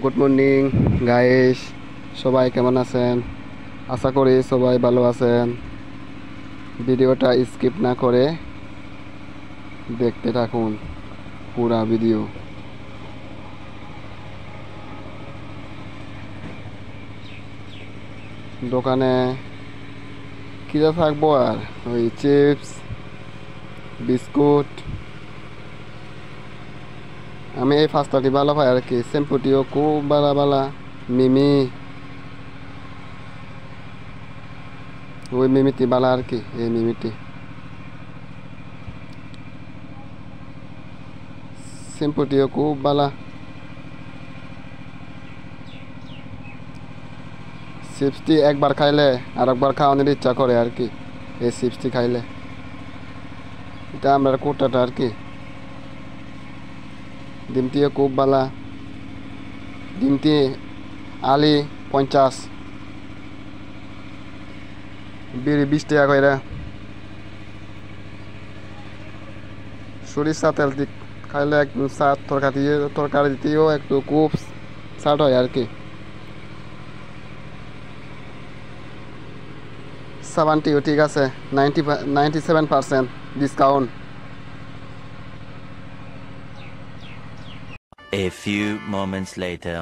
Good morning guys, সবাই কেমন আছেন? আশা করি সবাই ভালো আছেন। ভিডিওটা স্কিপ না করে দেখতে থাকুন পুরা ভিডিও। দোকানে কিরা থাকবো আর ওই চিপস বিস্কুট। আমি এই ফাস্টাটি ভালো পাই আর কি। শ্যাম্পুটিও খুব বালা মিমি, ওই মিমিটি বালা আর কি। এই মিমিটি শ্যাম্পুটিও খুব বালা। চিপসটি একবার খাইলে আর একবার খাওয়ানোর ইচ্ছা করে আর কি। এই চিপসটি খাইলে এটা আমরা কোটাটা আর কি। ডিমটিও খুব বালা। ডিমটি আলি 50, বিড়ি 20 টাকা করে। সরিষা তেল খাইলে একটু স্বাদ, তরকারি দিতেও একটু খুব স্বাদ হয় আর কি। সাবানটিও ঠিক আছে, 97% discount. A few moments later.